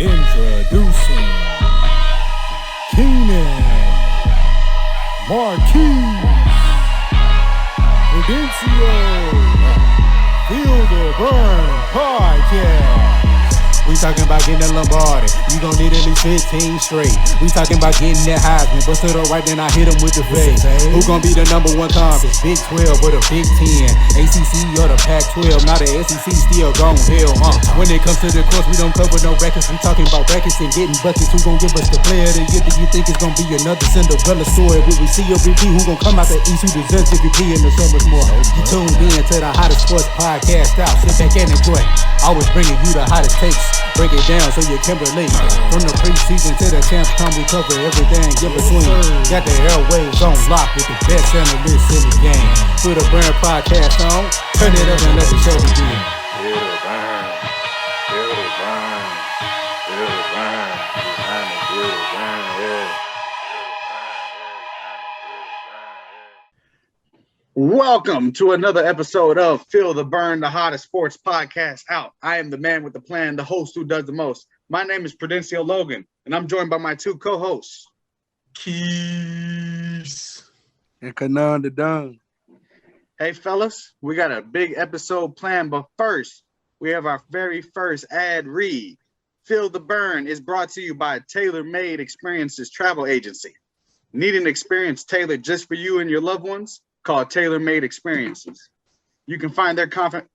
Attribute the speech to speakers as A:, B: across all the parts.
A: Introducing Keenan Marquise Prudencio Feel the Burn Podcast. We talking about getting that Lombardi. You gon' need at least 15 straight. We talking about getting that Heisman. Bust it up right, then I hit him with the fade. Who gon' be the number one conference? Big 12 or the Big 10? ACC or the Pac-12? Now the SEC still gon' hell. When it comes to the course, we don't cover no records. We talking about brackets and getting buckets. Who gon' give us the player of the year? Do you think it's gon' be another Cinderella story? Will we see a repeat? Who gon' come out the East? Who deserves MVP in the summer's more? You tuned in to the hottest sports podcast out. Sit back and enjoy. Always bringing you the hottest takes. Break it down so you can relate. From the preseason to the champs come, we cover everything in between. Got the airwaves on lock with the best analysts in the game. Feel the Burn Podcast on. Turn it up and let the show begin.
B: Feel the burn. Feel the burn. Feel the burn. Behind the feel the burn. Yeah.
C: Welcome to another episode of Feel the Burn, the hottest sports podcast out. I am the man with the plan, the host who does the most. My name is Prudencio Logan, and I'm joined by my two co-hosts,
D: Keys
E: and Kanan the Dunn.
C: Hey, fellas, we got a big episode planned, but first, we have our very first ad read. Feel the Burn is brought to you by Tailor Made Experiences Travel Agency. Need an experience tailored just for you and your loved ones? Called Tailor Made Experiences. You can find their contact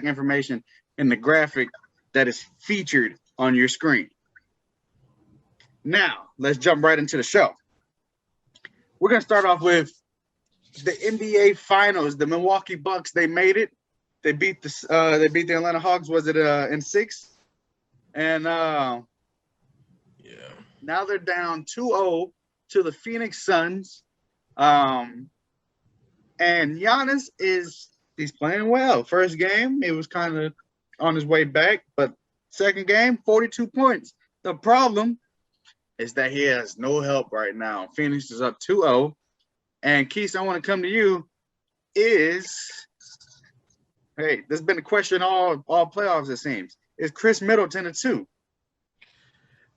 C: information in the graphic that is featured on your screen. Now, let's jump right into the show. We're gonna start off with the NBA Finals. The Milwaukee Bucks, they made it. They beat the Atlanta Hawks. Was it in 6? And now they're down 2-0 to the Phoenix Suns. And Giannis he's playing well. First game, he was kind of on his way back, but second game, 42 points. The problem is that he has no help right now. Phoenix is up 2-0. And Keith, I want to come to you. There's been a question all playoffs, it seems. Is Chris Middleton a 2?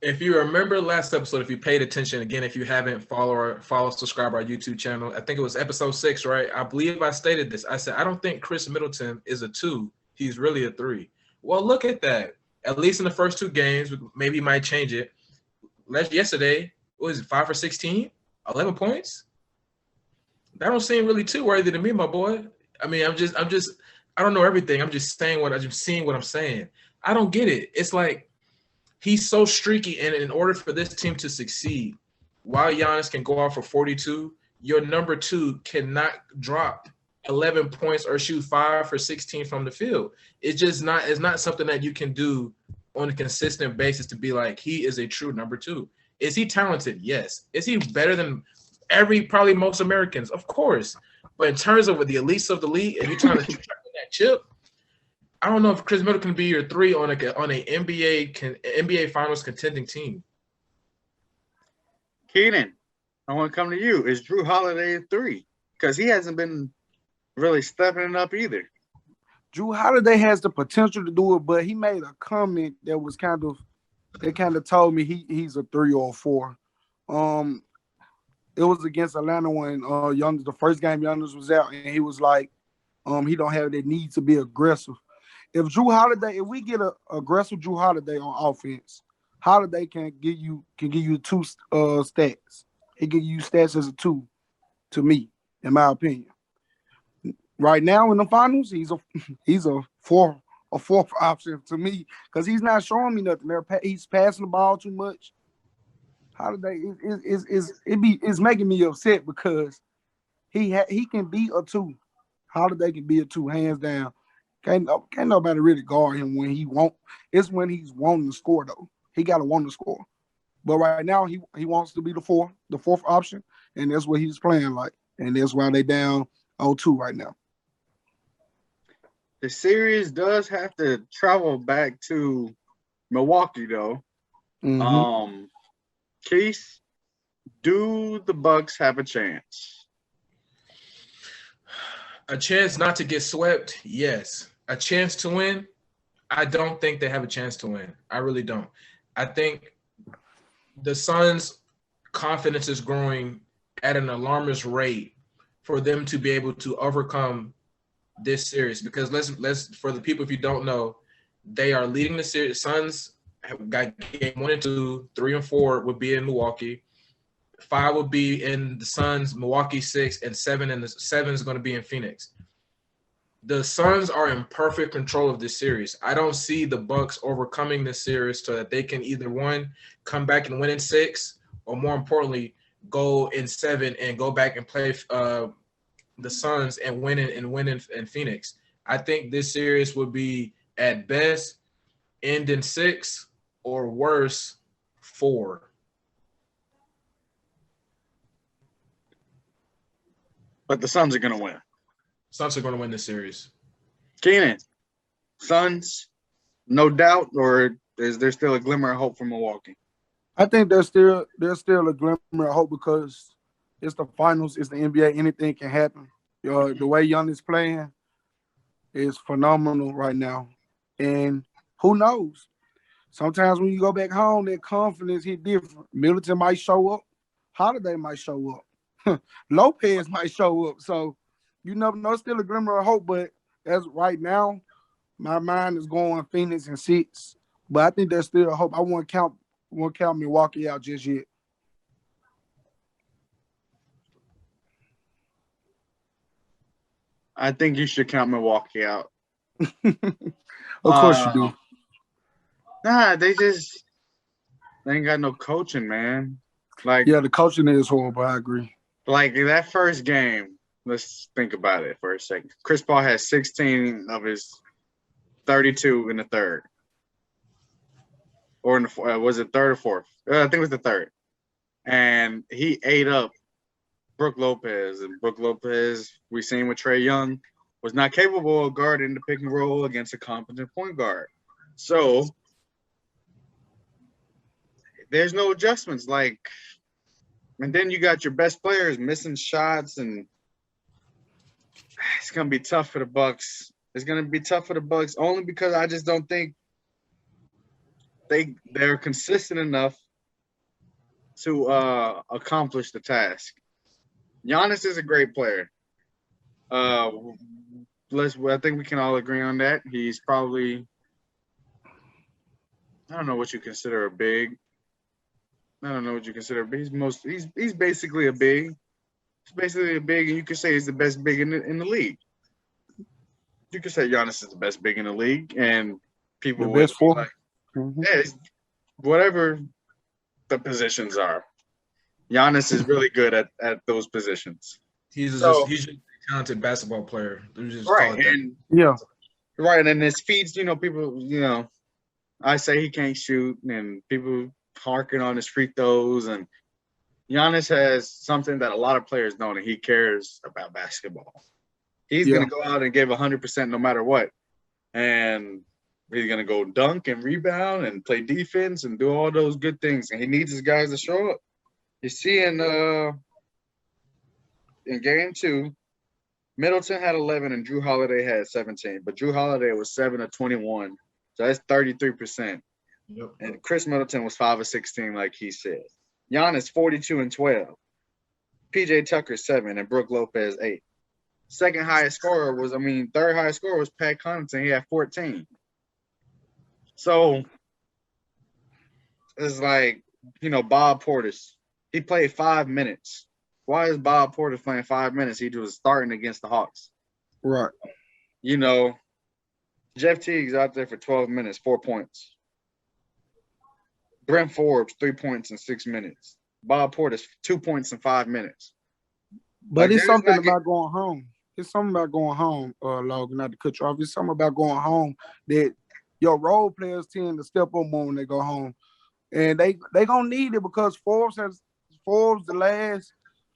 D: If you remember last episode, if you paid attention, again, if you haven't, follow, subscribe our YouTube channel. I think it was episode 6, right? I believe I stated this. I said, I don't think Chris Middleton is a 2. He's really a 3. Well, look at that. At least in the first 2 games, maybe he might change it. Yesterday, what was it, 5 for 16? 11 points? That don't seem really too worthy to me, my boy. I mean, I don't know everything. I'm just saying I'm just seeing what I'm saying. I don't get it. It's like, he's so streaky, and in order for this team to succeed, while Giannis can go off for 42, your number 2 cannot drop 11 points or shoot 5 for 16 from the field. It's not something that you can do on a consistent basis to be like, he is a true number 2. Is he talented? Yes. Is he better than probably most Americans? Of course. But in terms of the elites of the league, and you're trying to track that chip, I don't know if Chris Middleton can be your 3 on a NBA Finals contending team.
C: Keenan, I want to come to you. Is Drew Holiday a 3? Because he hasn't been really stepping it up either.
E: Drew Holiday has the potential to do it, but he made a comment that was kind of told me he's a 3 or a 4. It was against Atlanta when the first game Giannis was out, and he was like, he don't have that need to be aggressive. If we get an aggressive Drew Holiday on offense, Holiday can give you 2 stats. He give you stats as a 2, to me, in my opinion. Right now in the finals, he's a 4 option to me because he's not showing me nothing. He's passing the ball too much. Holiday is making me upset because he can be a 2. Holiday can be a 2, hands down. Can't nobody really guard him when he won't. It's when he's wanting to score, though. He got to want to score. But right now, he wants to be the 4th option, and that's what he's playing like. And that's why they down 0-2 right now.
C: The series does have to travel back to Milwaukee, though.
E: Mm-hmm.
C: Keith, do the Bucks have a chance?
D: A chance not to get swept, yes. A chance to win, I don't think they have a chance to win. I really don't. I think the Suns' confidence is growing at an alarmist rate for them to be able to overcome this series. Because let's for the people, if you don't know, they are leading the series. Suns have got game 1 and 2, 3 and 4 would be in Milwaukee. 5 would be in the Suns, Milwaukee 6, and 7 is going to be in Phoenix. The Suns are in perfect control of this series. I don't see the Bucks overcoming this series so that they can either one, come back and win in 6, or more importantly, go in 7 and go back and play the Suns and win in Phoenix. I think this series would be at best end in 6 or worse 4.
C: But the Suns are going to win.
D: Suns are going to win this series.
C: Keenan, Suns, no doubt, or is there still a glimmer of hope for Milwaukee?
E: I think there's still a glimmer of hope because it's the finals, it's the NBA, anything can happen. The way Giannis playing is phenomenal right now. And who knows? Sometimes when you go back home, that confidence hit different. Middleton might show up. Holiday might show up. Lopez might show up. So you never know. Still a glimmer of hope, but as right now, my mind is going Phoenix and 6. But I think there's still a hope. I won't count Milwaukee out just yet.
C: I think you should count Milwaukee out.
E: Of course you do.
C: Nah, they ain't got no coaching, man. Like,
E: yeah, the coaching is horrible. I agree.
C: Like that first game, let's think about it for a second. Chris Paul had 16 of his 32 in the third. Or in the was it third or fourth? I think it was the third. And he ate up Brook Lopez. And Brook Lopez, we seen with Trae Young, was not capable of guarding the pick and roll against a competent point guard. So there's no adjustments. And then you got your best players missing shots, and it's gonna be tough for the Bucks. It's gonna be tough for the Bucks only because I just don't think they're consistent enough to accomplish the task. Giannis is a great player. I think we can all agree on that. He's probably, I don't know what you consider a big. I don't know what you consider big. He's basically a big. He's basically a big, and you could say he's the best big in the league. You could say Giannis is the best big in the league, and people would be like, yeah, whatever the positions are. Giannis is really good at those positions.
D: He's just a talented basketball player.
C: Right, and
E: yeah,
C: right, and his feeds, people, I say he can't shoot, and people harking on his free throws, and Giannis has something that a lot of players don't, and he cares about basketball. He's gonna go out and give 100% no matter what, and he's gonna go dunk and rebound and play defense and do all those good things, and he needs his guys to show up. You see in game 2, Middleton had 11 and Drew Holiday had 17, but Drew Holiday was 7 of 21, so that's 33%.
D: Yep.
C: And Chris Middleton was 5 of 16, like he said. Giannis 42 and 12. PJ Tucker 7 and Brook Lopez 8. Third highest scorer was Pat Connaughton. He had 14. So it's like, Bob Portis. He played 5 minutes. Why is Bob Portis playing 5 minutes? He was starting against the Hawks.
E: Right.
C: Jeff Teague's out there for 12 minutes, 4 points. Brent Forbes, 3 points in 6 minutes. Bob Portis, 2 points in 5 minutes.
E: But it's something about going home. It's something about going home, Logan, not to cut you off. It's something about going home that your role players tend to step up more when they go home. And they going to need it because Forbes, the last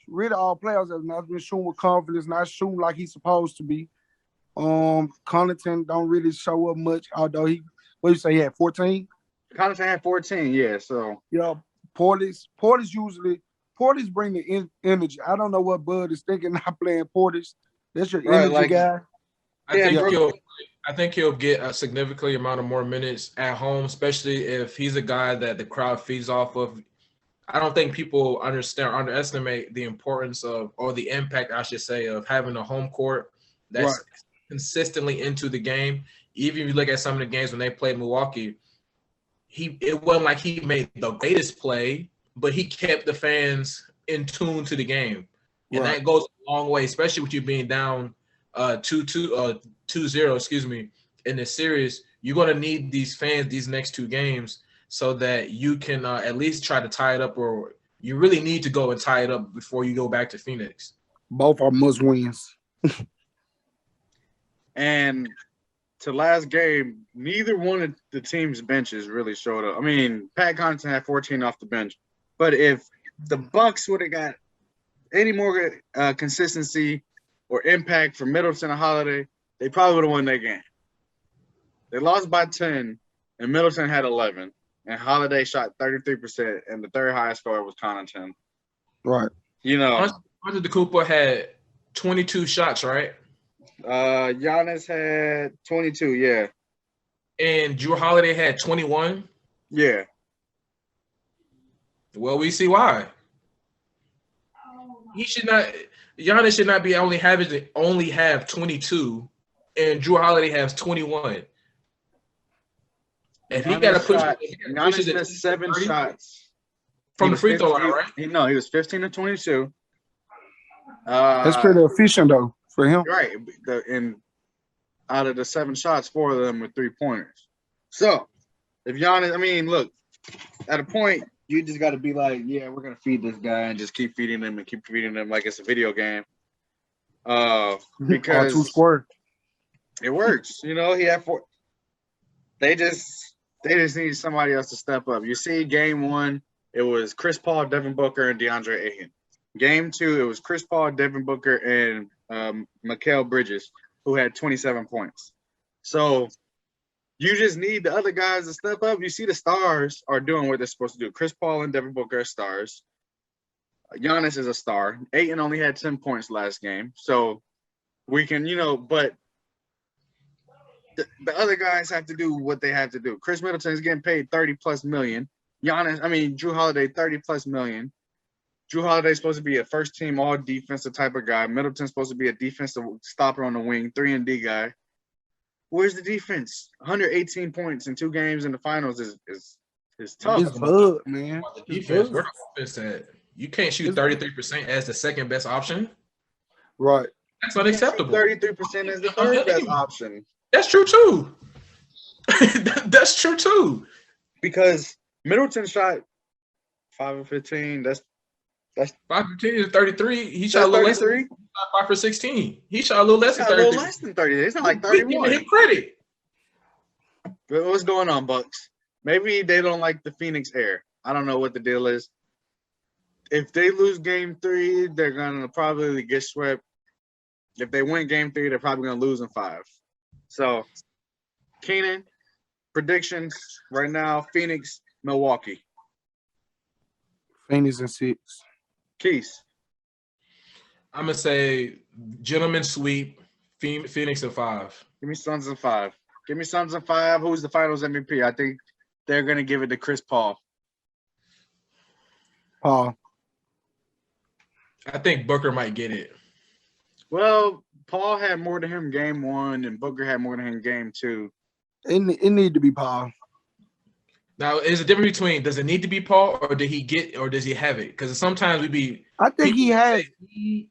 E: really all players, has not been shooting with confidence, not shooting like he's supposed to be. Connaughton don't really show up much, although he had 14?
C: Connaughton had 14, yeah. So
E: Portis bring the energy. I don't know what Bud is thinking not playing Portis. That's your energy guy.
D: I I think he'll get a significantly amount of more minutes at home, especially if he's a guy that the crowd feeds off of. I don't think people underestimate the importance of, or the impact, I should say, of having a home court that's consistently into the game. Even if you look at some of the games when they played Milwaukee, it wasn't like he made the greatest play, but he kept the fans in tune to the game. And that goes a long way, especially with you being down 2-0, excuse me, in the series. You're going to need these fans these next two games so that you can at least try to tie it up, or you really need to go and tie it up before you go back to Phoenix.
E: Both are must wins.
C: And to last game, neither one of the team's benches really showed up. I mean, Pat Connaughton had 14 off the bench, but if the Bucks would have got any more consistency or impact from Middleton and Holiday, they probably would have won that game. They lost by 10, and Middleton had 11, and Holiday shot 33%, and the third highest scorer was Connaughton.
E: Right.
C: You know,
D: Antetokounmpo had 22 shots, right?
C: Giannis had 22, yeah.
D: And Drew Holiday had 21?
C: Yeah.
D: Well, we see why. Giannis should not be only have 22, and Drew Holiday has 21. If he got to push,
C: Giannis missed 7 shots
D: from the free throw line, right?
C: No, he was 15 to 22.
E: That's pretty efficient though for him.
C: Right. And out of the 7 shots, 4 of them were 3-pointers. So if Giannis, I mean, look, at a point, you just got to be like, yeah, we're going to feed this guy and just keep feeding him and keep feeding him like it's a video game. Because it works. You know, he had 4. They just need somebody else to step up. You see, game 1, it was Chris Paul, Devin Booker, and DeAndre Ayton. Game 2, it was Chris Paul, Devin Booker, and Mikal Bridges, who had 27 points. So you just need the other guys to step up. You see the stars are doing what they're supposed to do. Chris Paul and Devin Booker are stars. Giannis is a star. Ayton only had 10 points last game. So we can, but the other guys have to do what they have to do. Chris Middleton is getting paid $30+ million. Drew Holiday, $30+ million. Drew Holiday is supposed to be a first-team all-defensive type of guy. Middleton's supposed to be a defensive stopper on the wing, 3-and-D guy. Where's the defense? 118 points in 2 games in the finals is tough.
E: It's bug, man.
D: The defense, where the offense at? You can't shoot 33% as the second best option.
E: Right.
D: That's unacceptable.
C: 33% is the third best option.
D: That's true too. That's true too.
C: Because Middleton shot 5 of 15. That's 5
D: of 15 is 33. He shot a little less. 5 for 16. He shot a little less than 30.
C: A little less than 30. It's not like 31.
D: Give him credit.
C: What's going on, Bucks? Maybe they don't like the Phoenix air. I don't know what the deal is. If they lose game 3, they're gonna probably get swept. If they win game 3, they're probably gonna lose in 5. So, Keenan, predictions right now: Phoenix, Milwaukee.
E: Phoenix in 6.
C: Keys.
D: I'm gonna say gentleman sweep, Phoenix in 5.
C: Give me Suns in 5. Give me Suns in 5. Who's the Finals MVP? I think they're gonna give it to Chris Paul.
E: Paul.
D: I think Booker might get it.
C: Well, Paul had more than him game 1, and Booker had more than him game 2.
E: It need to be Paul.
D: Now, is the difference between does it need to be Paul, or did he get, or does he have it? Because sometimes
E: I think he has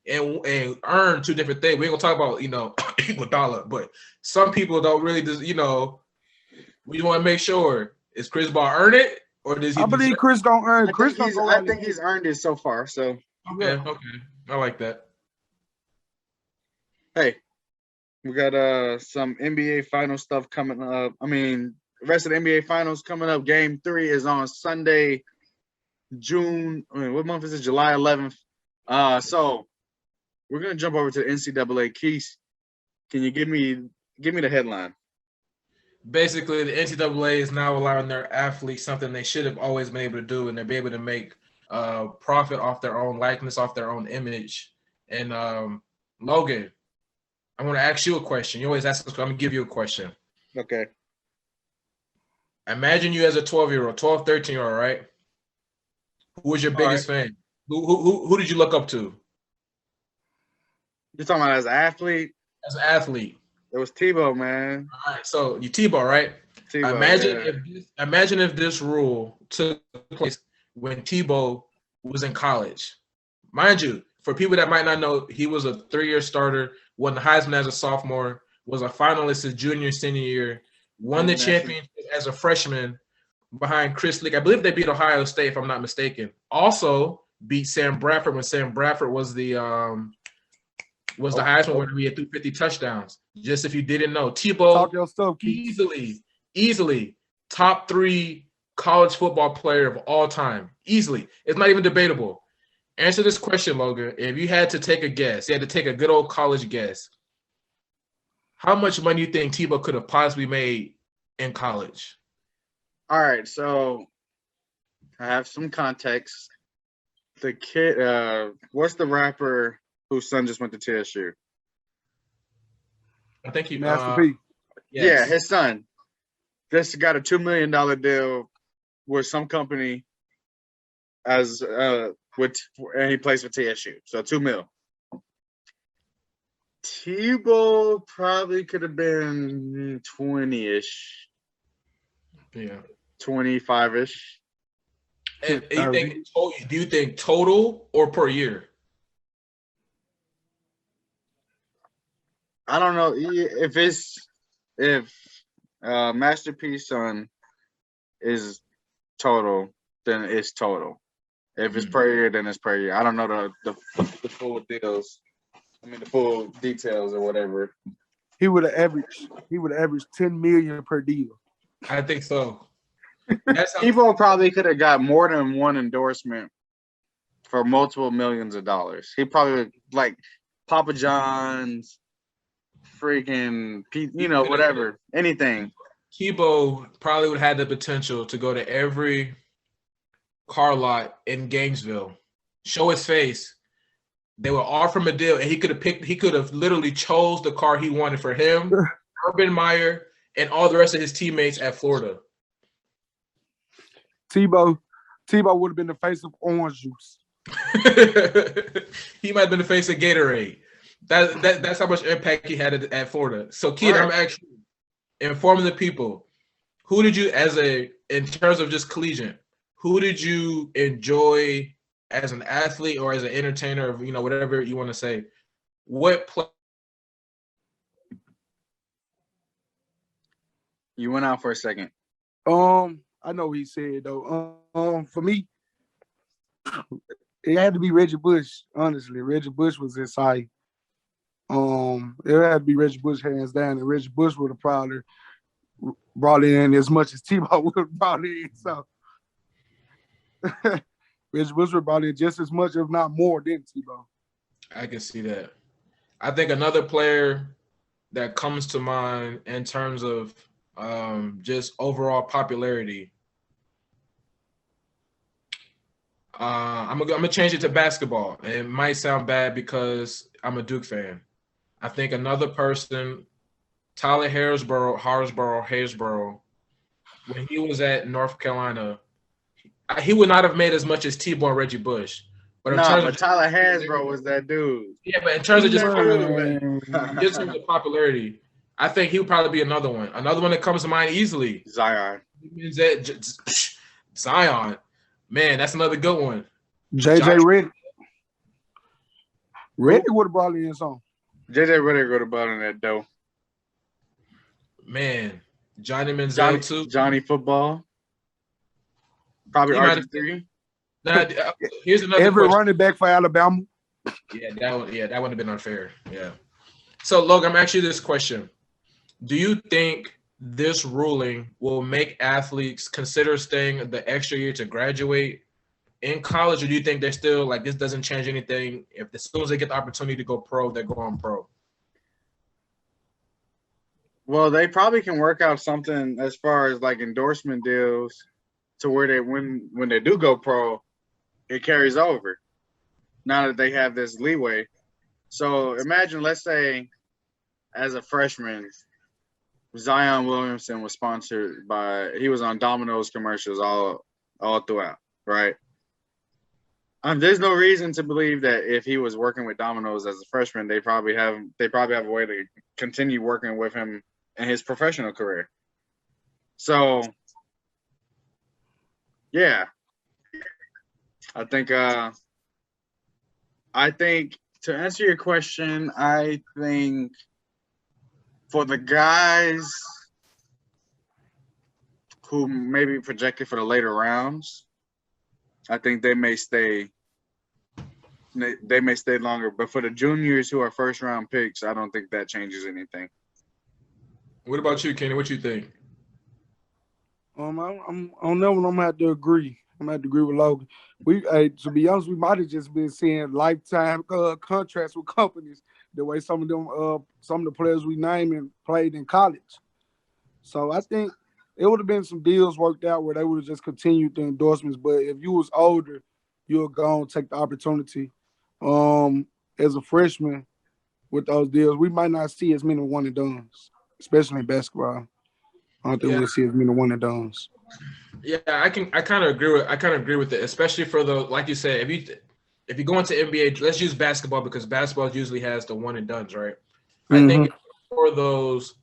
D: and earn 2 different things. We ain't gonna talk about equal dollar, but some people don't really we want to make sure is Chris Paul earn it, or does he?
E: I believe Chris gonna earn.
C: I think he's earned it so far. So
D: okay, I like that.
C: Hey, we got some NBA final stuff coming up. I mean, the rest of the NBA finals coming up. Game 3 is on Sunday, what month is it? July 11th. So we're gonna jump over to the NCAA. Keys, can you give me the headline?
D: Basically, the NCAA is now allowing their athletes something they should have always been able to do, and they'll be able to make profit off their own likeness, off their own image. And Logan, I want to ask you a question. You always ask us. I'm gonna give you a question.
C: Okay.
D: Imagine you as a 12-year-old, 12, 13-year-old, right? Who was your biggest fan? Who did you look up to
C: You're talking about as an athlete?
D: as an athlete?
C: It was Tebow, man.
D: All right, so you Tebow, right?
C: Tebow,
D: Imagine if this rule took place when Tebow was in college. Mind you, for people that might not know, he was a 3-year starter, won the Heisman as a sophomore, was a finalist his junior, senior year, won the championship as a freshman behind Chris Leak. I believe they beat Ohio State, if I'm not mistaken. Also beat Sam Bradford when Sam Bradford was the Heisman winner. He had 250 touchdowns. Just if you didn't know, Tebow
E: Talk your stuff, Keith.
D: easily top 3 college football player of all time. Easily. It's not even debatable. Answer this question, Logan. If you had to take a guess, you had to take a good old college guess, how much money do you think Tebow could have possibly made in college?
C: All right, so I have some context. The kid, what's the rapper whose son just went to TSU?
D: I think he
E: Master P.
D: yes.
C: Yeah, his son just got a $2 million deal with some company and he plays for TSU. So $2 million. Tebow probably could have been 20-ish.
D: Yeah.
C: 25-ish.
D: And do you think total or per year?
C: I don't know if Master P's son is total, then it's total. If it's per year, then it's per year. I don't know the full deals. I mean the full details or whatever.
E: He would have averaged 10 million per deal.
D: I think so.
C: Evo probably could have got more than one endorsement for multiple millions of dollars. He probably like Papa John's, freaking, whatever, anything.
D: Tebow probably would have had the potential to go to every car lot in Gainesville, show his face. They would offer him a deal, and he could have literally chose the car he wanted for him, Urban Meyer, and all the rest of his teammates at Florida.
E: Tebow would have been the face of orange juice.
D: He might have been the face of Gatorade. That's how much impact he had at Florida. So, Kid, I'm actually informing the people. Who did you, in terms of just collegiate, who did you enjoy as an athlete or as an entertainer, or whatever you want to say? What play?
C: You went out for a second.
E: I know what he said though. For me, it had to be Reggie Bush. Honestly, Reggie Bush was his side. It had to be Reggie Bush hands down, and Reggie Bush would have probably brought in as much as Tebow would have brought in. So Reggie Bush would have brought in just as much, if not more, than Tebow.
D: I can see that. I think another player that comes to mind in terms of just overall popularity. I'm gonna change it to basketball. It might sound bad because I'm a Duke fan. I think another person, Tyler Harsborough, when he was at North Carolina, he would not have made as much as Tebow and Reggie Bush. But
C: Tyler Harsborough was that dude.
D: Yeah, but in terms of just popularity, I think he would probably be another one. Another one that comes to mind easily.
C: Zion.
D: Zion. Man, that's another good one.
E: JJ Redick. Redick would have brought in some.
C: JJ Redick would have brought in that dough.
D: Man, Johnny Manziel too.
C: Johnny Football. Probably RG3.
D: Here's another
E: Every
D: question.
E: running back for Alabama.
D: Yeah, that wouldn't have been unfair. Yeah. So, Logan, I'm asking you this question. Do you think this ruling will make athletes consider staying the extra year to graduate in college, or do you think they're still like this doesn't change anything? If as soon as they get the opportunity to go pro, they're going pro?
C: Well, they probably can work out something as far as like endorsement deals to where they when they do go pro, it carries over. Now that they have this leeway. So imagine, let's say as a freshman, Zion Williamson was sponsored by. He was on Domino's commercials all throughout, right? There's no reason to believe that if he was working with Domino's as a freshman, they probably have a way to continue working with him in his professional career. So, yeah, I think to answer your question, I think for the guys who may be projected for the later rounds, I think they may stay. They may stay longer, but for the juniors who are first round picks, I don't think that changes anything.
D: What about you, Kenny? What you think?
E: I'm on that one. I'm gonna have to agree. I'm gonna have to agree with Logan. To be honest, we might have just been seeing lifetime contracts with companies. The way some of the players we named played in college. So I think it would have been some deals worked out where they would have just continued the endorsements. But if you was older, you would go and take the opportunity. As a freshman with those deals, we might not see as many one and dones, especially in basketball. I don't think we'll see as many one and dones.
D: Yeah, I kind of agree with it, especially for the, like you said, if you go into NBA, let's use basketball because basketball usually has the one and dones, right? I think for those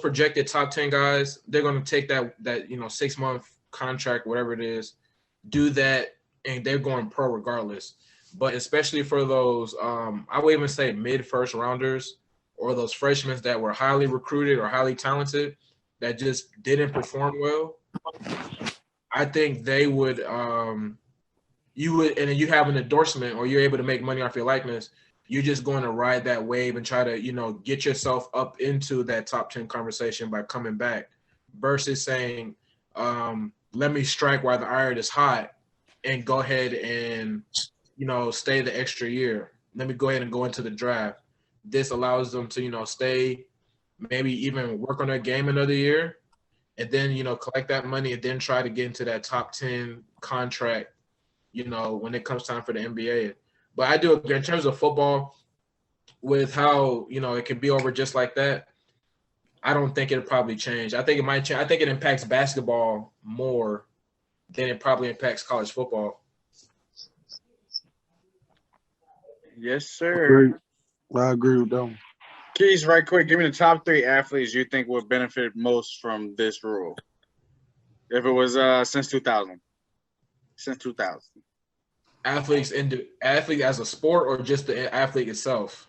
D: projected top 10 guys, they're going to take that 6-month contract, whatever it is, do that, and they're going pro regardless. But especially for those, I would even say mid-first rounders or those freshmen that were highly recruited or highly talented that just didn't perform well, I think they would and then you have an endorsement or you're able to make money off your likeness, you're just going to ride that wave and try to, get yourself up into that top 10 conversation by coming back versus saying, let me strike while the iron is hot and go ahead and, stay the extra year. Let me go ahead and go into the draft. This allows them to, stay, maybe even work on their game another year and then, collect that money and then try to get into that top 10 contract, when it comes time for the NBA. But I do agree in terms of football with how, it can be over just like that. I don't think it'll probably change. I think it might change. I think it impacts basketball more than it probably impacts college football.
C: Yes, sir.
E: I agree with them.
C: Keys, right quick, give me the top 3 athletes you think would benefit most from this rule. If it was since 2000. Since 2000.
D: Athlete as a sport or just the athlete itself?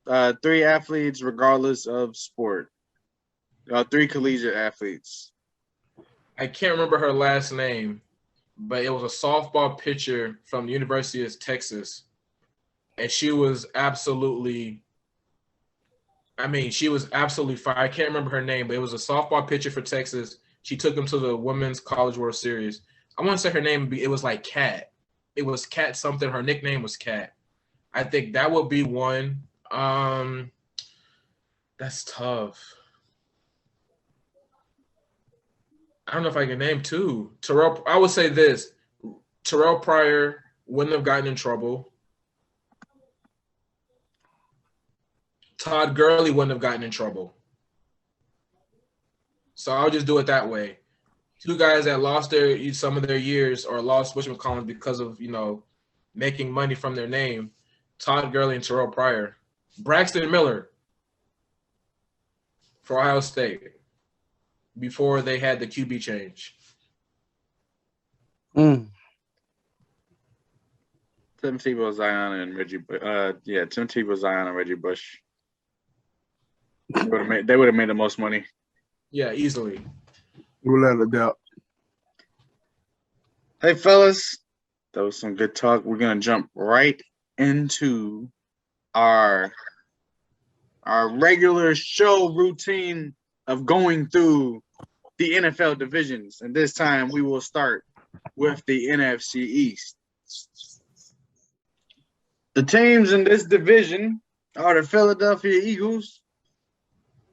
C: 3 athletes regardless of sport. 3 collegiate athletes.
D: I can't remember her last name, but it was a softball pitcher from the University of Texas. And she was absolutely fire. I can't remember her name, but it was a softball pitcher for Texas. She took them to the Women's College World Series. I want to say her name, it was like Cat. It was Cat something. Her nickname was Cat. I think that would be one. That's tough. I don't know if I can name 2. I would say this. Terrell Pryor wouldn't have gotten in trouble. Todd Gurley wouldn't have gotten in trouble. So I'll just do it that way. 2 guys that lost some of their years or lost whatchamacallit because of, making money from their name. Todd Gurley and Terrell Pryor. Braxton Miller for Ohio State before they had the QB change.
C: Tim Tebow, Zion, and Reggie. Tim Tebow, Zion, and Reggie Bush. They would have made the most money.
D: Yeah, easily.
E: Without a doubt.
C: Hey, fellas, that was some good talk. We're gonna jump right into our regular show routine of going through the NFL divisions, and this time we will start with the NFC East. The teams in this division are the Philadelphia Eagles,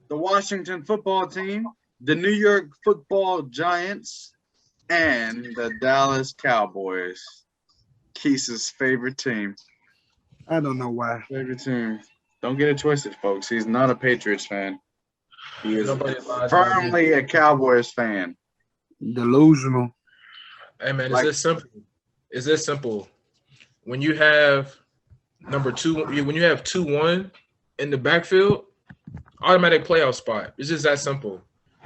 C: the Washington Football Team, the New York Football Giants, and the Dallas Cowboys. Keith's favorite team.
E: I don't know why.
C: Favorite team. Don't get it twisted, folks. He's not a Patriots fan. He is
D: Nobody lies,
C: firmly a Cowboys fan.
E: Delusional.
D: Hey man,
C: Like-
D: it's this simple. It's this simple. When you have number 2, when you have 2-1 in the backfield, automatic playoff spot. It's just that simple.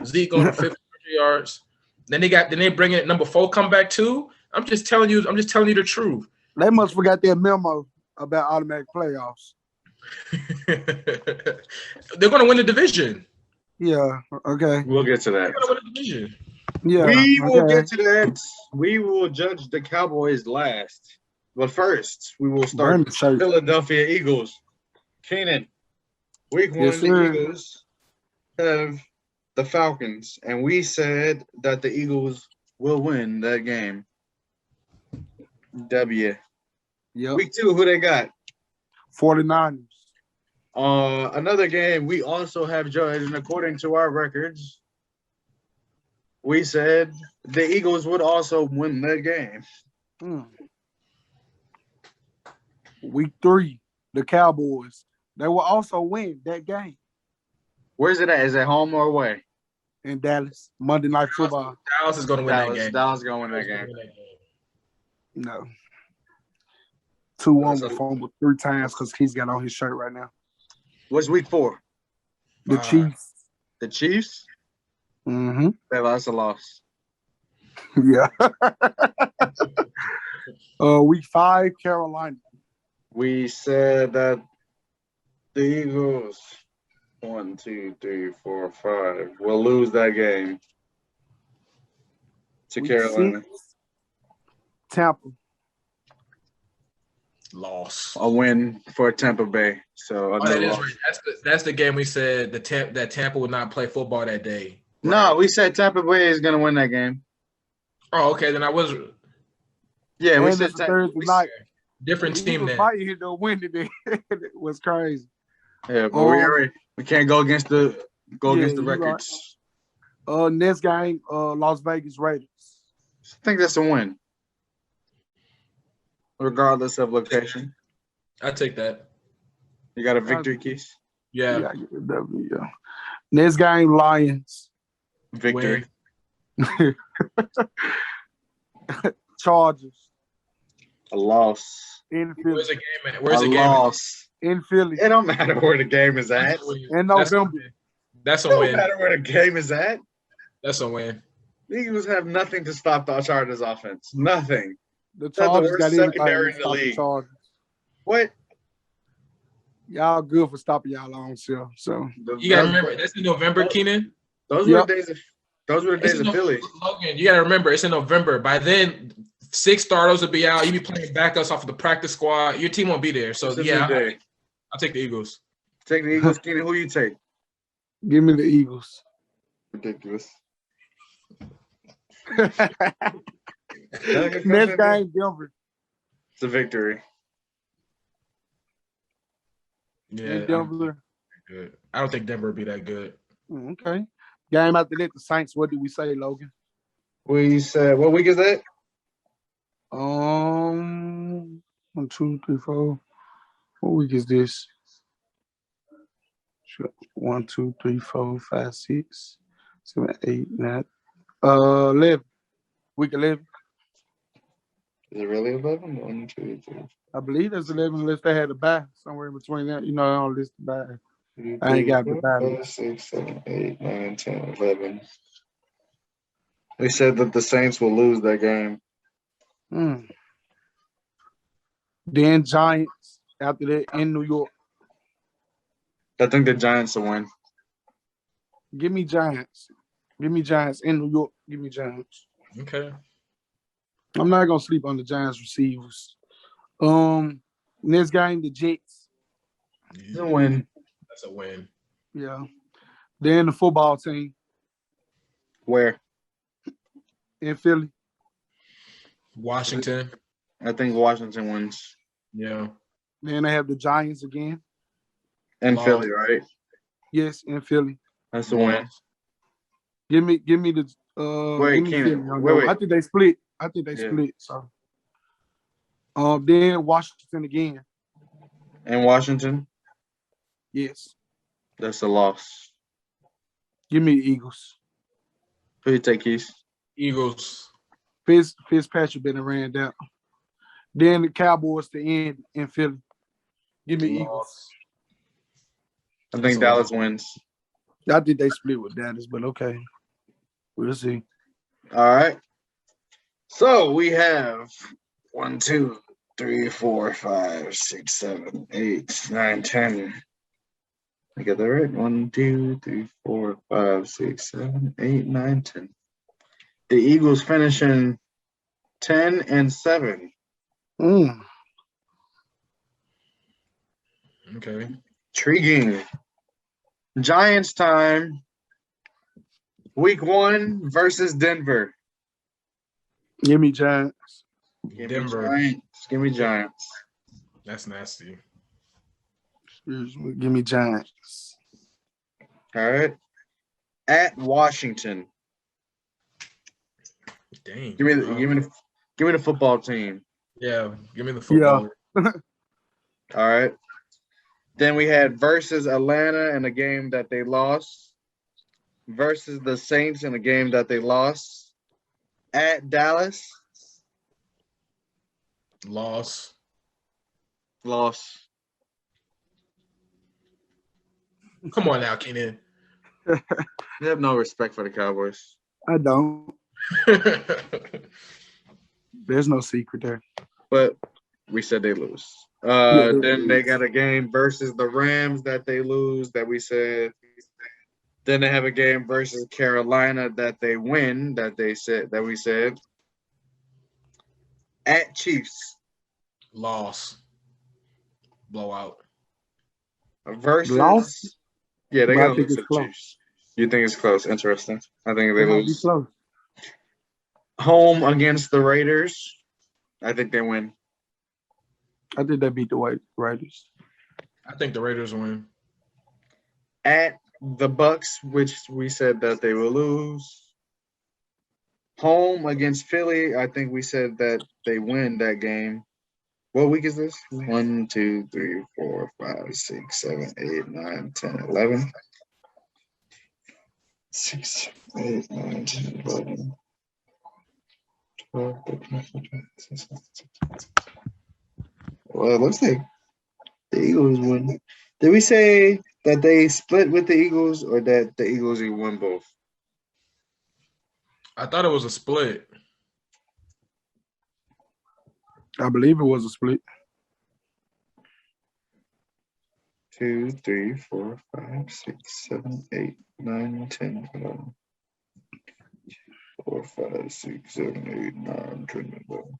D: Zeke going for 50 yards. Then they bring in number 4 come back 2. I'm just telling you the truth.
E: They must forgot their memo about automatic playoffs.
D: They're gonna win the division.
E: Yeah. Okay.
C: We'll get to that.
D: They're gonna win the division.
E: Yeah.
C: We will
E: okay.
C: get to that. We will judge the Cowboys last. But first, we will start
E: Burn
C: with
E: the shirt.
C: Philadelphia Eagles. Keenan, week 1,
E: Yes,
C: the
E: sir.
C: Eagles have the Falcons, and we said that the Eagles will win that game. W.
E: Yep.
C: Week 2, who they got?
E: 49ers.
C: Another game we also have judged, and according to our records, we said the Eagles would also win that game.
E: Week 3, the Cowboys. They will also win that game
C: Where's it at? Is it home or away?
E: in Dallas. Monday Night Football.
D: Dallas is gonna win that game.
C: Dallas going to win that game.
E: No. 2-1
C: So-
E: will fumble 3 times because he's got on his shirt right now.
C: What's week 4?
E: The Chiefs.
C: The Chiefs?
E: Mm-hmm.
C: That's a loss.
E: Yeah. Week 5, Carolina.
C: We said that the Eagles, 1, 2, 3, 4, 5, will lose that game to
E: Week
C: Carolina.
E: 6, Tampa.
D: Loss.
C: A win for Tampa Bay. So
D: Oh, that
C: another
D: is
C: loss.
D: right. That's the game we said that Tampa would not play football that day.
C: No, we said Tampa Bay is going to win that game.
D: Oh, okay. Then I was
C: Yeah, we
E: And
C: said
E: it's a Thursday night.
D: different
E: The
D: team
E: Eagles
D: then.
E: might hit the win today. It was crazy.
C: Yeah, but we can't go against the
E: you
C: records.
E: Next game, Las Vegas Raiders.
C: I think that's a win, regardless of location.
D: I take that.
C: You got a victory, Keys?
D: Yeah.
E: Yeah, I get the W, yeah. Next game, Lions.
C: Victory.
D: Win.
E: Chargers
C: A loss.
E: in
D: Where's
E: Philly.
D: the game at? Where's
C: A
D: the game at?
C: loss.
E: In Philly.
C: It don't matter where the game is at.
E: In
D: That's a
E: November.
D: win. That's
C: It
D: a
C: don't
D: win.
C: matter where the game is at.
D: That's a win.
C: The Eagles have nothing to stop the Chargers offense. Nothing.
E: The
C: the
E: Chargers
C: worst
E: got everything
C: secondary
E: to
C: in the
E: stop the
C: league.
E: Chargers.
C: What?
E: Y'all good for stopping y'all own self. So
D: You gotta remember that's in November, Keenan.
C: Those were
E: Yep.
C: the days of
D: It's in
C: Philly.
D: Logan, you gotta remember it's in November. By then, 6 starters will be out. You be playing backups off of the practice squad. Your team won't be there. So
C: It's a
D: yeah,
C: new day.
D: I'll take the Eagles.
C: Take the Eagles. Keenan, who you take?
E: give me the Eagles.
C: Ridiculous.
E: Next game, Denver.
C: It's a victory.
D: Yeah,
E: In Denver.
D: good. I don't think Denver will be that good.
E: Okay. Game after that, the Saints. What did we say, Logan?
C: We said, what week is that?
E: 1, 2, 3, 4. What week is this? 1, 2, 3, 4, 5, 6, 7, 8, 9. 11. Week 11.
C: Is it really 11? 1, 2, 3.
E: I believe that's 11 unless they had a bye somewhere in between that. You know, I don't list the bye. I ain't got the bye.
C: 5, 6, 7, 8, 9, 10, 11. We said that the Saints will lose that game.
E: Then Giants after that in New York.
C: I think the Giants will win.
E: Give me Giants. Give me Giants in New York. Give me Giants.
D: Okay.
E: I'm not gonna sleep on the Giants receivers. Next game, the Jets.
C: It's a win.
D: That's a win.
E: Yeah. Then the football team
C: Where?
E: in Philly.
D: Washington.
C: I think Washington wins.
D: Yeah.
E: Then they have the Giants again.
C: And
D: Loss.
C: Philly, right?
E: Yes, in Philly.
C: That's a win.
E: Give me the
C: Wait,
E: give me
C: Keenan,
E: Philly.
C: wait.
E: I think they split.
C: Yeah.
E: So then Washington again.
C: And Washington?
E: Yes.
C: That's a loss.
E: Give me the Eagles.
C: Who you take, Keith?
D: Eagles.
E: Fitzpatrick been ran down. Then the Cowboys to end in Philly. Give me Eagles.
D: Loss.
C: I think Dallas wins.
E: I think they split with Dallas, but okay. We'll see.
C: All right. So we have 1, 2, 3, 4, 5, 6, 7, 8, 9, 10. I got that right. 1, 2, 3, 4, 5, 6, 7, 8, 9, 10. The Eagles finishing 10-7.
D: Okay.
C: Intriguing. Giants time. Week 1 versus Denver.
E: Give me Giants.
D: Denver.
C: Give me Giants.
D: That's nasty.
E: Give me Giants.
C: All right. At Washington.
D: Dang.
C: Give me the football team.
D: Yeah, give me the football.
E: Yeah.
C: All right. Then we had versus Atlanta in a game that they lost. Versus the Saints in a game that they lost. At Dallas.
D: Loss.
C: Loss.
D: Come on now, Keenan.
C: They have no respect for the Cowboys.
E: I don't. There's no secret there.
C: But we said they lose. Then they got a game versus the Rams that they lose that we said. Then they have a game versus Carolina that they win that we said. At Chiefs.
D: Loss. Blowout.
C: Versus
E: Loss?
C: Yeah, they
E: But I
C: gotta
E: think
C: lose
E: it's
C: to the
E: close.
C: Chiefs. You think it's close? Interesting. I think they
E: It might be
C: lose.
E: close.
C: Home against the Raiders. I think they win.
E: I think they beat the White Raiders.
D: I think the Raiders win.
C: At the Bucks, which we said that they will lose. Home against Philly, I think we said that they win that game. What week is this? 1, 2, 3, 4, 5, 6, 7, 8, 9, 10, 11. 6, 8, 9, 10, 11. 12, 13, 14, 15, 16. Well, it looks like the Eagles win. Did we say that they split with the Eagles or that the Eagles won both?
D: I thought it was a split.
E: I believe it was a split.
C: 2, 3, 4, 5, 6, 7, 8, 9, 10, 11. 4, 5, 6, 7, 8, 9, 10, 11.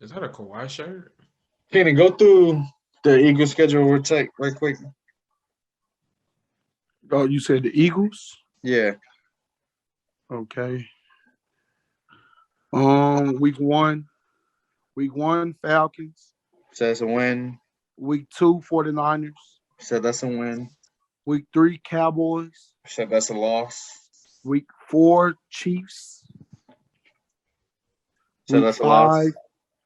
D: Is that a Kawhi shirt?
C: Kenny, go through the Eagles schedule real quick.
E: Oh, you said the Eagles?
C: Yeah.
E: Okay. Week one, Falcons.
C: So that's a win.
E: Week 2, 49ers.
C: So that's a win.
E: Week 3, Cowboys.
C: So that's a loss.
E: Week 4, Chiefs.
C: So that's a loss.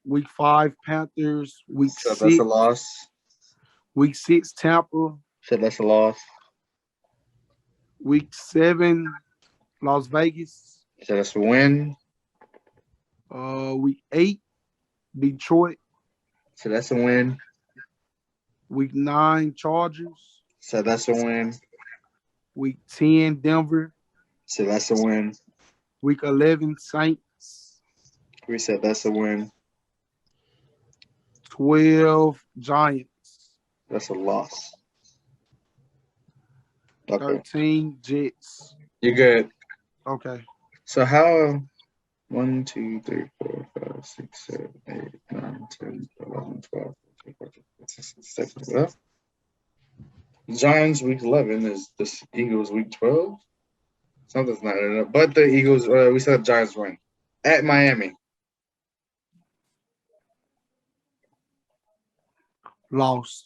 E: Week 5, Panthers. Week
C: So
E: 6,
C: that's a loss.
E: Week 6, Tampa.
C: So that's a loss.
E: Week 7, Las Vegas.
C: So that's a win.
E: Week 8, Detroit.
C: So that's a win.
E: Week 9, Chargers.
C: So that's a win.
E: Week 10, Denver.
C: So that's a win.
E: Week 11, Saints.
C: We said that's a win.
E: 12, Giants.
C: That's a loss. Okay.
E: 13, Jets.
C: You good.
E: Okay.
C: So how 1, 2, 3, 4, 5, 6, 7, 8, 9, 10, 11, 12, 13, 14, 15, 16, 17. Giants week 11 is the Eagles week 12. Something's not enough. But the Eagles, we said Giants win. At Miami.
E: Lost.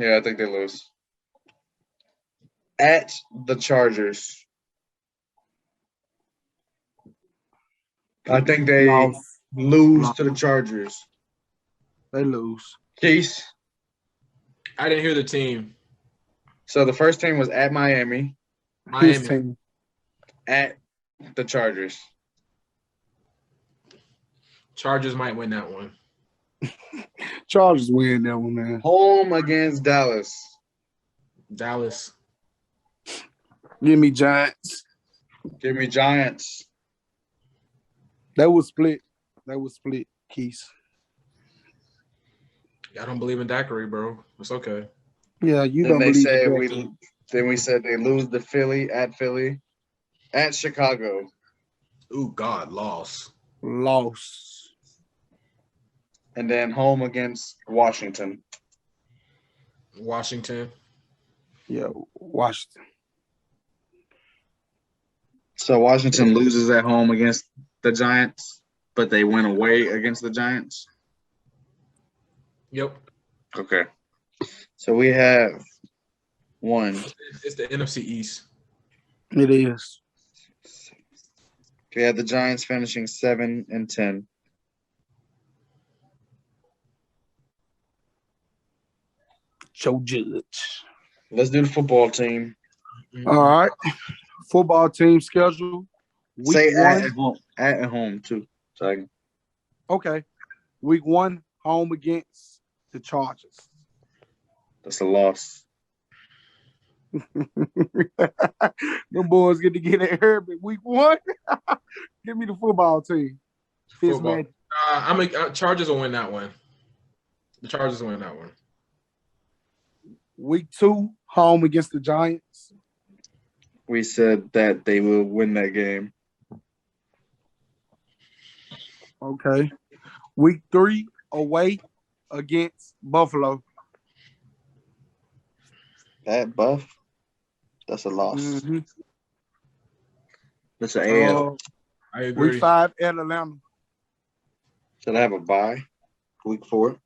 C: Yeah, I think they lose. At the Chargers. I think they
E: Loss.
C: lose to the Chargers.
E: They lose.
C: Keith.
D: I didn't hear the team.
C: So the first team was at Miami,
E: His
D: Miami.
E: team.
C: at the Chargers.
D: Chargers might win that one.
E: Chargers win that one, man.
C: Home against Dallas.
D: Dallas.
E: Give me Giants.
C: Give me Giants.
E: They was split. Keys.
D: I don't believe in Daiquiri, bro. It's okay.
E: Yeah, you
C: Then
E: don't
C: they
E: believe
C: said
E: that.
C: we said they lose to Philly, at Chicago.
D: Ooh, God, loss.
E: Loss.
C: And then home against Washington.
D: Washington.
E: Yeah, Washington.
C: So Washington loses at home against the Giants, but they win away against the Giants.
D: Yep.
C: Okay. So we have one.
D: It's the NFC East.
E: It is.
C: We have the Giants finishing 7-10.
E: Joe Judge.
C: Let's do the football team.
E: All right. Football team schedule. Week
C: Say
E: one.
C: at home. At home too. So I can,
E: Okay. Week 1, home against the Chargers.
C: that's a loss.
E: Them boys get to get at Herbert week 1. Give me the football team.
D: Football. Chargers will win that one. The Chargers will win that one.
E: Week 2, home against the Giants.
C: We said that they will win that game.
E: Okay. Week 3, away against Buffalo.
C: At Buff, that's a loss.
E: Mm-hmm.
C: That's an AL.
D: I agree.
E: Week 5 at Atlanta.
C: Should I have a bye? Week 4.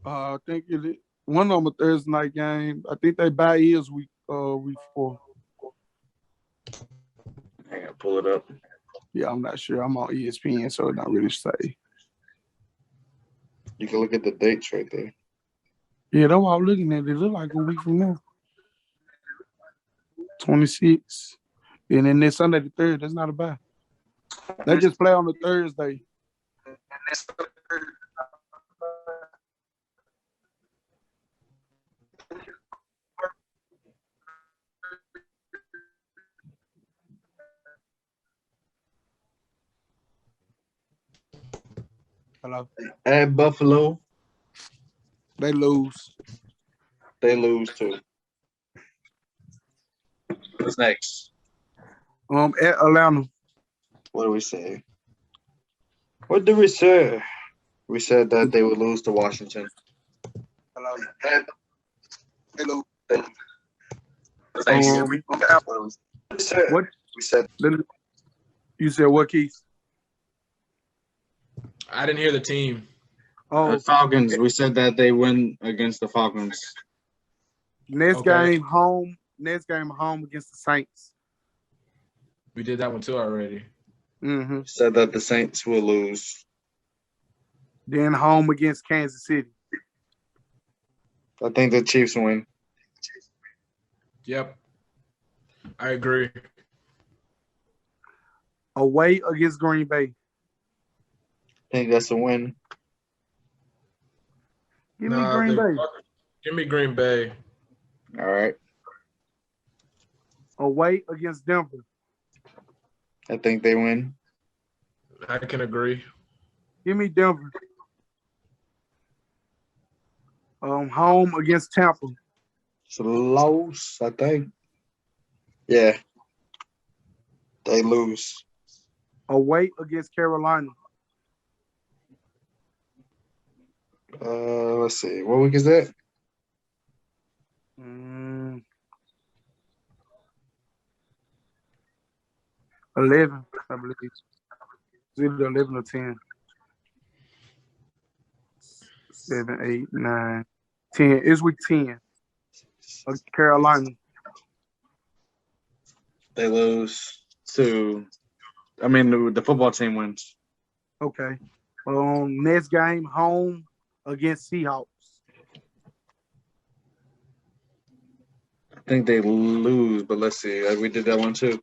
E: I think one of them a Thursday night game. I think they bye is week 4.
C: I gotta pull it up.
E: Yeah, I'm not sure. I'm on ESPN, so it's not really say.
C: You can look at the dates right there.
E: Yeah, that's what I'm looking at. It look like a week from now. 26. And then this Sunday the 3rd. That's not a bye. They just play on the Thursday. Hello.
C: At Buffalo,
E: They lose.
C: they lose too. What's next?
E: At Atlanta.
C: What do we say? What did we say? We said that they would lose to Washington.
E: Hello.
C: Hello.
E: What?
C: We said
E: You said what, Keith?
D: I didn't hear the team.
C: the Falcons. We said that they win against the Falcons.
E: Next
D: Okay.
E: game home against the Saints.
D: We did that one too already.
E: Mm-hmm.
C: Said that the Saints will lose.
E: Then home against Kansas City.
C: I think the Chiefs win.
D: Yep. I agree.
E: Away against Green Bay.
C: I think that's a win.
E: Give me Green Bay.
D: Give me Green Bay.
C: All right.
E: Away against Denver.
C: I think they win.
D: I can agree.
E: Give me Denver. Home against Tampa.
C: It's a loss, I think. Yeah. They lose.
E: Away against Carolina.
C: Let's see. What week is that?
E: 11, I believe. It's either 11 or 10. 7, 8, 9, 10. It's week 10. Carolina.
C: They lose to. I mean, the football team wins.
E: Okay. Next game, home against Seahawks.
C: I think they lose, but let's see. We did that one too.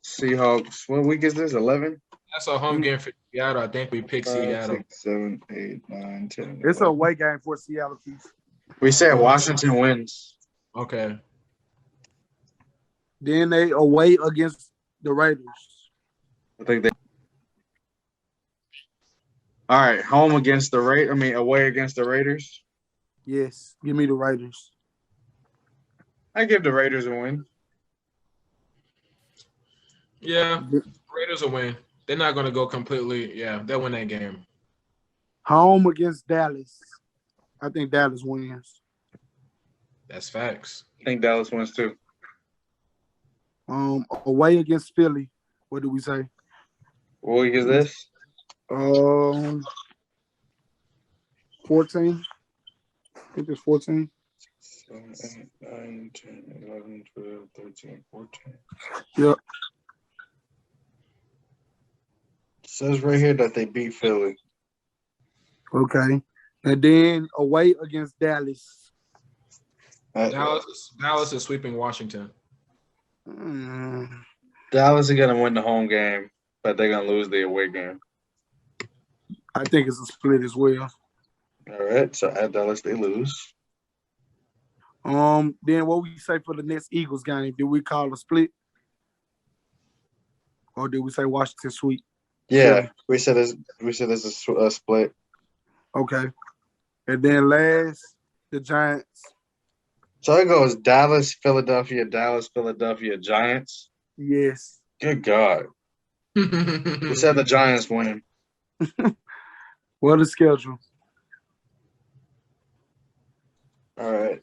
C: Seahawks. What week is this? 11?
D: That's a home game for Seattle. I think we picked
C: 5,
D: Seattle.
C: 6, 7, 8, 9, 10.
E: It's a away game for Seattle Chiefs.
C: We said Washington wins.
D: Okay.
E: Then they away against the Raiders.
C: I think they. All right, home against the away against the Raiders.
E: Yes, give me the Raiders.
C: I give the Raiders a win.
D: Yeah, Raiders will win. They're not going to go completely. Yeah, they'll win that game.
E: Home against Dallas. I think Dallas wins.
D: That's facts.
C: I think Dallas wins too.
E: Away against Philly. What do we say?
C: What week is this?
E: 14. I think it's 14.
C: 7, 8, 9, 10, 11, 12, 13, 14.
E: Yep.
C: It says right here that they beat Philly.
E: Okay. And then away against Dallas.
D: Dallas is sweeping Washington.
C: Dallas is gonna win the home game, but they're gonna lose the away game.
E: I think it's a split as well.
C: All right, so at Dallas they lose.
E: Then what we say for the next Eagles game? Did we call a split, or did we say Washington sweep?
C: Yeah, we said it's a split.
E: Okay, and then last the Giants.
C: So it goes Dallas, Philadelphia, Giants.
E: Yes.
C: Good God. We said the Giants win.
E: What the schedule?
C: All right.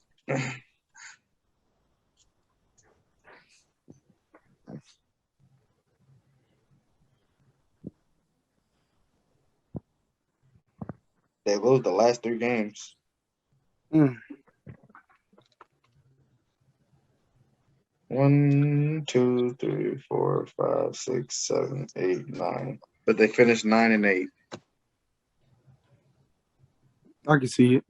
C: They lose the last 3 games. 1, 2, 3, 4, 5, 6, 7, 8, 9. But they finished 9 and 8.
E: I can see it.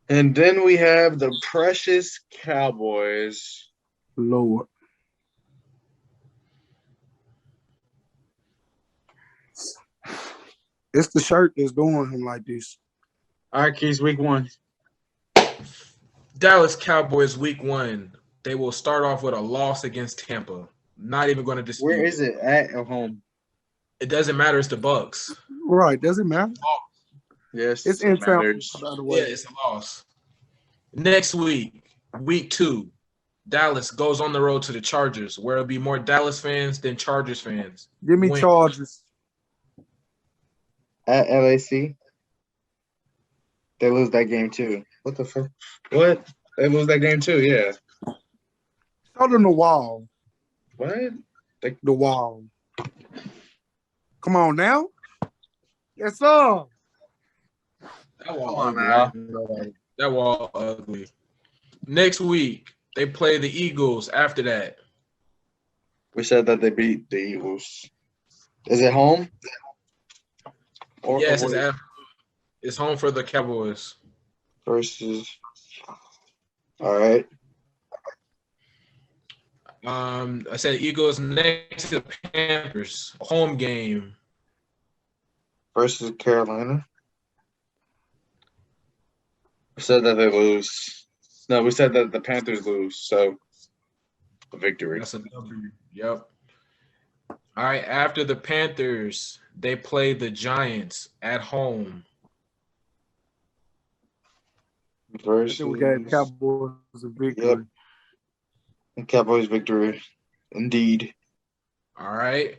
C: And then we have the precious Cowboys.
E: Lord. It's the shirt that's doing him like this.
C: All right, Keys, week 1.
D: Dallas Cowboys week 1. They will start off with a loss against Tampa. Not even going to dispute.
C: Where is it? At or home?
D: It doesn't matter. It's the Bucks.
E: Right. Doesn't matter.
C: Yes,
E: It's in Tampa,
C: matters.
E: by the way.
D: Yeah, it's a loss. Next week, week 2, Dallas goes on the road to the Chargers, where it'll be more Dallas fans than Chargers fans.
E: Give me
D: Win.
E: Chargers.
C: At LAC. They lose that game too. What the fuck? What? They lose that game too, yeah.
E: Show them the wall.
C: What?
E: The wall. Come on now. Yes, sir.
D: That wall
C: Come on
D: ugly.
C: now.
D: That wall ugly. Next week, they play the Eagles after that.
C: We said that they beat the Eagles. Is it home? Or
D: Yes,
C: away?
D: it's home for the Cowboys.
C: Versus. All right.
D: I said Eagles next to Panthers. Home game.
C: Versus Carolina. We said that they lose. No, we said that the Panthers lose. So, a victory.
D: That's a W. Yep. All right. After the Panthers, they play the Giants at home.
E: I
C: Versus.
E: think we got Cowboys a victory.
C: Yep. Cowboys victory. Indeed.
D: All right.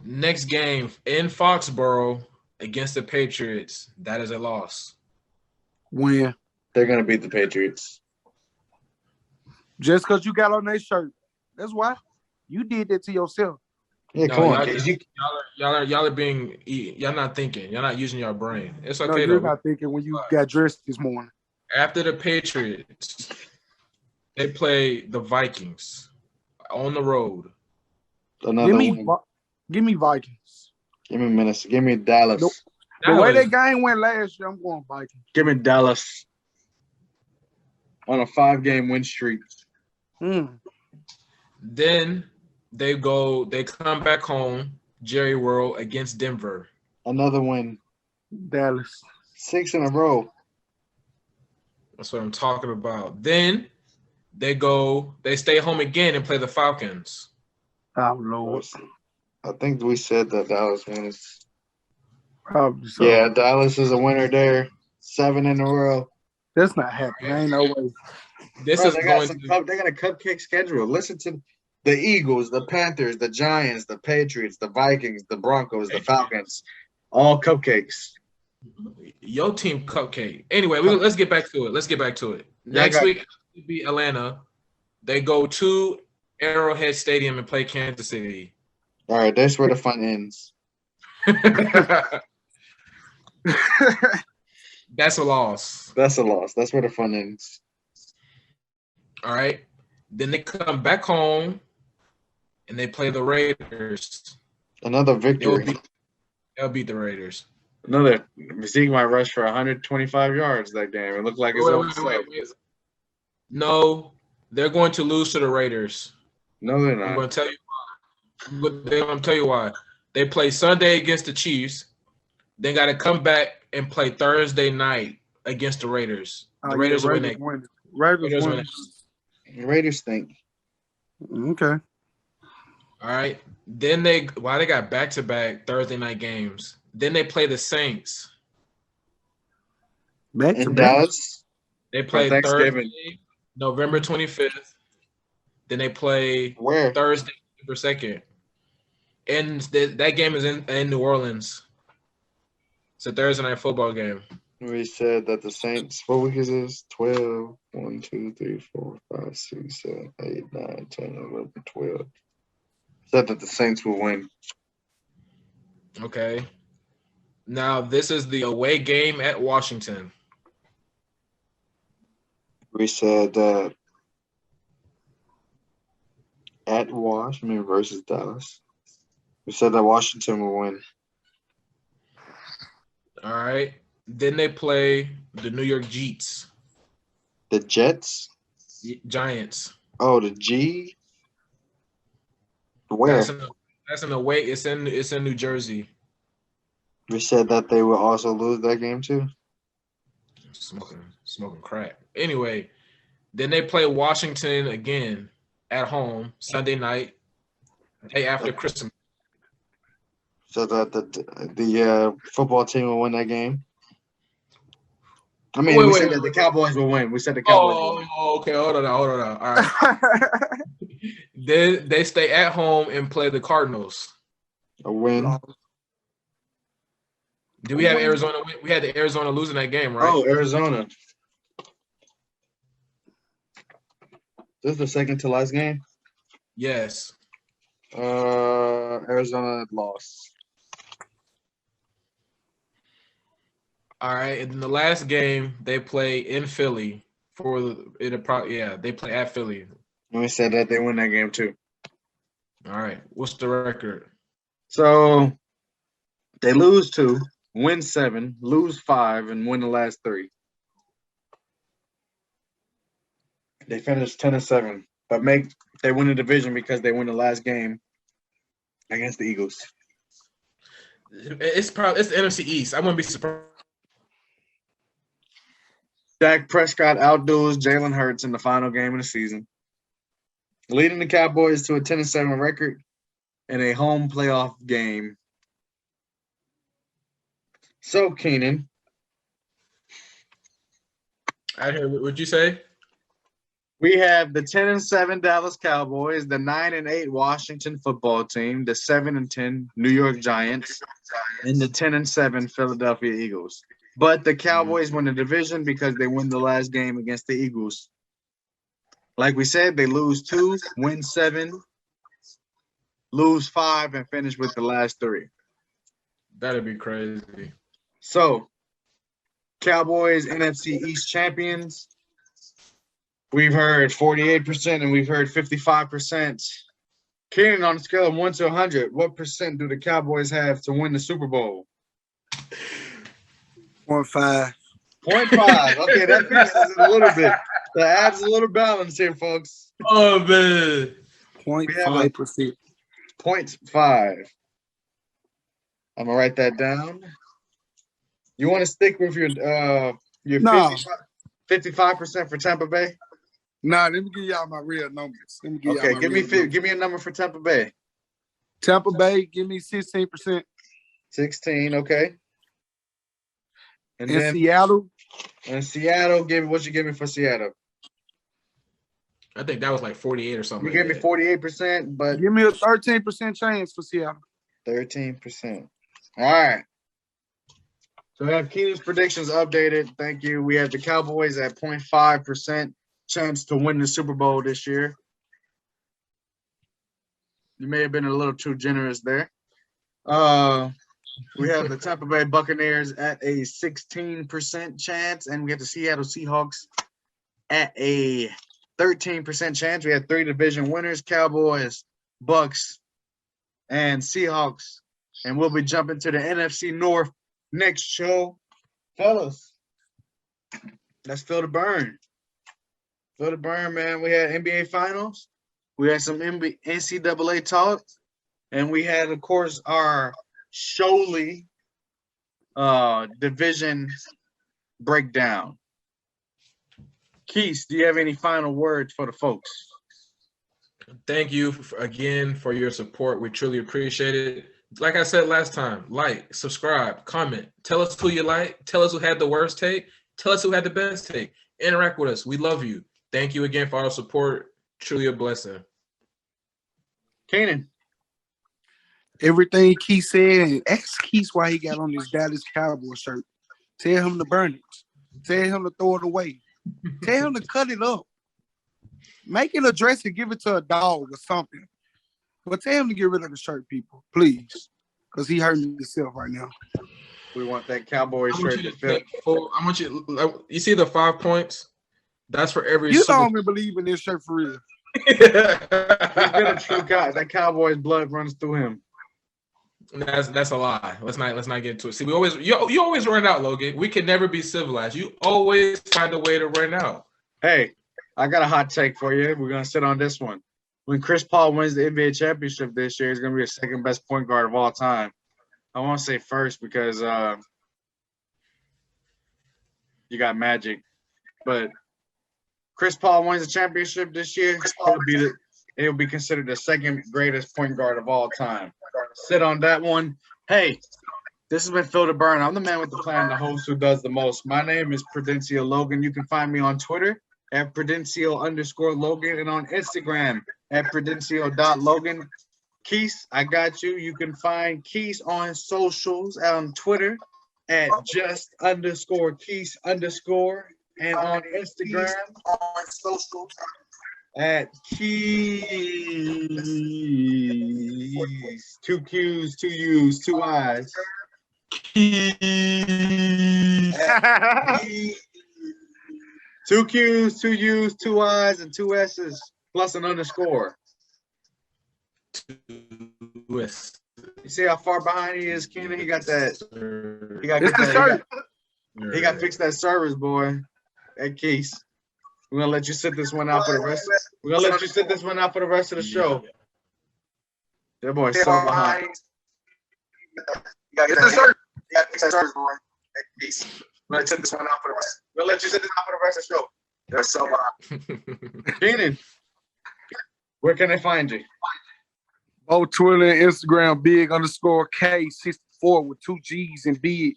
D: Next game in Foxborough against the Patriots. That is a loss.
E: Win.
C: They're going to beat the Patriots.
E: Just because you got on that shirt. That's why. You did that to yourself.
C: Yeah,
D: No,
C: come on,
D: y'all,
C: kids.
D: y'all are being, y'all not thinking. Y'all not using your brain. It's
E: No,
D: okay
E: you're
D: though.
E: not thinking when you got dressed this morning.
D: After the Patriots, they play the Vikings on the road.
C: Another
E: Give me,
C: one.
E: give me Vikings.
C: Give me Minnesota. Give me Dallas.
E: Nope. The way
D: Dallas.
E: that game went last year, I'm going Vikings.
C: Give me Dallas on a 5-game win streak.
D: Then they come back home, Jerry World against Denver.
C: Another win.
E: Dallas.
C: 6 in a row.
D: That's what I'm talking about. Then they stay home again and play the Falcons.
E: Oh Lord.
C: I think we said that Dallas wins.
E: Probably so.
C: Yeah, Dallas is a winner there. 7 in a row.
E: That's not happening. Ain't no way.
D: This
C: Bro,
D: is
C: they
D: going
C: got a cupcake schedule. Listen to the Eagles, the Panthers, the Giants, the Patriots, the Vikings, the Broncos, the Falcons. All cupcakes.
D: your team cupcake. Anyway, let's get back to it. Next week, it be Atlanta. They go to Arrowhead Stadium and play Kansas City.
C: All right, that's where the fun ends.
D: That's a loss.
C: That's a loss. That's where the fun ends.
D: All right. Then they come back home and they play the Raiders.
C: Another victory.
D: They'll beat the Raiders.
C: Another Zeke might rush for 125 yards that game. It looked like his own self.
D: No, they're going to lose to the Raiders.
C: No, they're not.
D: I'm going to tell you why. I'm going to tell you why. They play Sunday against the Chiefs. They got to come back and play Thursday night against the Raiders. The Raiders win.
E: Raiders win.
C: Raiders think.
E: Okay.
D: All right. Then they got back-to-back Thursday night games. Then they play the Saints.
E: Back to
C: In
E: back.
C: Dallas.
D: They play
C: Thanksgiving.
D: Thursday, November 25th. Then they play
C: Where?
D: Thursday, November 2nd. And that game is in New Orleans. It's a Thursday night football game.
C: We said that the Saints, what week is this? 12, 1, 2, 3, 4, 5, 6, 7, 8, 9, 10, 11, 12. Said that the Saints will win.
D: Okay. Now, this is the away game at Washington.
C: We said that at Washington versus Dallas. We said that Washington will win.
D: All right. Then they play the New York Jets.
C: The Jets?
D: Giants.
C: Oh, the G? Where?
D: That's an away. It's in New Jersey.
C: We said that they will also lose that game too.
D: Smoking crack. Anyway, then they play Washington again at home Sunday night, day after Christmas.
C: So that the football team will win that game. I mean, we said that the Cowboys will win. We said the Cowboys will win.
D: Oh, okay. Hold on. All right. Then they stay at home and play the Cardinals.
C: A win.
D: Do we have Arizona? We had the Arizona losing that game, right?
C: Oh, Arizona. This is the second to last game?
D: Yes.
C: Arizona lost.
D: All right. And in the last game, they play in Philly they play at Philly.
C: And we said that they win that game too.
D: All right. What's the record?
C: So they lose 2, win 7, lose 5, and win the last 3. They finished 10-7, but they win the division because they win the last game against the Eagles.
D: It's the NFC East. I wouldn't be surprised.
C: Dak Prescott outdoes Jalen Hurts in the final game of the season, leading the Cowboys to a 10-7 record in a home playoff game. So, Keenan.
D: I heard. What'd you say?
C: We have the 10-7 Dallas Cowboys, the 9-8 Washington football team, the 7-10 New York Giants, and the 10-7 Philadelphia Eagles. But the Cowboys win the division because they win the last game against the Eagles. Like we said, they lose 2, win 7, lose 5, and finish with the last 3.
D: That'd be crazy.
C: So, Cowboys NFC East champions. We've heard 48% and we've heard 55%. Keenan, on a scale of 1 to 100, what percent do the Cowboys have to win the Super Bowl?
E: 0.5.
C: 0.5. Okay, that fixes it a little bit. That adds a little balance here, folks.
D: Oh man.
E: 0.5%.
C: 0.5. I'm gonna write that down. You want to stick with your
E: No.
C: 55% for Tampa Bay?
E: Nah, let me give y'all my real numbers.
C: Okay, give me a number for Tampa Bay.
E: Tampa Bay, give me 16%.
C: 16, okay. And then
E: Seattle.
C: And Seattle, what you give me for Seattle?
D: I think that was like 48 or something.
C: You gave me 48%, but
E: give me a 13% chance for Seattle.
C: 13%. All right. So we have Keenan's predictions updated. Thank you. We have the Cowboys at 0.5% chance to win the Super Bowl this year. You may have been a little too generous there. We have the Tampa Bay Buccaneers at a 16% chance, and we have the Seattle Seahawks at a 13% chance. We have 3 division winners, Cowboys, Bucks, and Seahawks. And we'll be jumping to the NFC North next show. Fellas, let's feel the burn. Feel the burn, man. We had NBA Finals. We had some NCAA talks. And we had, of course, our Sholey division breakdown. Keith, do you have any final words for the folks?
D: Thank you again for your support. We truly appreciate it. Like I said last time, like, subscribe, comment. Tell us who you like. Tell us who had the worst take. Tell us who had the best take. Interact with us. We love you. Thank you again for our support. Truly a blessing.
C: Kanan.
E: Everything Keith said, and ask Keith why he got on his Dallas Cowboy shirt. Tell him to burn it. Tell him to throw it away. Tell him to cut it up. Make it a dress and give it to a dog or something. But tell him to get rid of the shirt, people, please, because he hurting himself right now.
C: We want that Cowboy shirt to fit.
D: I want you. You see the 5 points? That's for every.
E: You don't even believe in this shirt for real.
C: He's been a true guy. That Cowboy's blood runs through him.
D: That's a lie. Let's not get into it. See, you always run out, Logan. We can never be civilized. You always find a way to run out.
C: Hey, I got a hot take for you. We're gonna sit on this one. When Chris Paul wins the NBA championship this year, he's gonna be the second best point guard of all time. I want to say first because you got Magic, but Chris Paul wins the championship this year, he'll be considered the second greatest point guard of all time. Sit on that one. Hey, this has been Phil the Burn. I'm the man with the plan, the host who does the most. My name is Prudencio Logan. You can find me on Twitter at Prudencio_Logan and on Instagram at Prudencio.Logan. Keith, I got you. You can find Keith on socials on Twitter at just_Keith_ and on Instagram on socials at Keys, 2 Q's, 2 U's, 2 I's. Keys. 2 Q's, 2 U's, 2 I's, and 2 S's plus an underscore. You see how far behind he is, Kenan? He got that. He got to fix that service, boy. At Keith. We're gonna let you sit this one out for the rest. We're gonna let you sit this one out for the rest of the show. That boy's so behind. You gotta get that service. You gotta fix that service, boy. At Keith. We're gonna sit this one out for the rest. We'll let you sit this out for the rest of the show. They're so behind. Kenan, where can they find you?
E: Both Twitter and Instagram, big_K64 with 2 G's and big.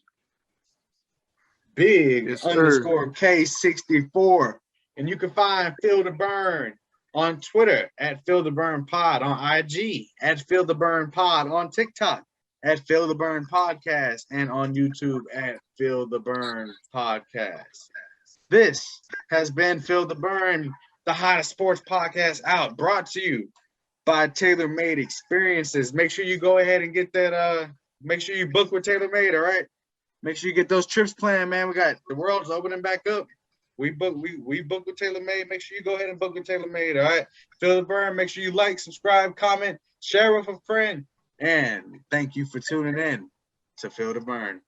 C: Big_K64. And you can find Phil the Burn on Twitter at Phil the Burn Pod, on IG at Phil the Burn Pod, on TikTok at Phil the Burn Podcast, and on YouTube at Phil the Burn Podcast. This has been Phil the Burn, the hottest sports podcast out, brought to you by TaylorMade Experiences. Make sure you go ahead and get that. Make sure you book with TaylorMade. All right. Make sure you get those trips planned, man. We got the world's opening back up. We book with TaylorMade. Make sure you go ahead and book with TaylorMade. All right. Feel the burn. Make sure you like, subscribe, comment, share with a friend. And thank you for tuning in to Feel the Burn.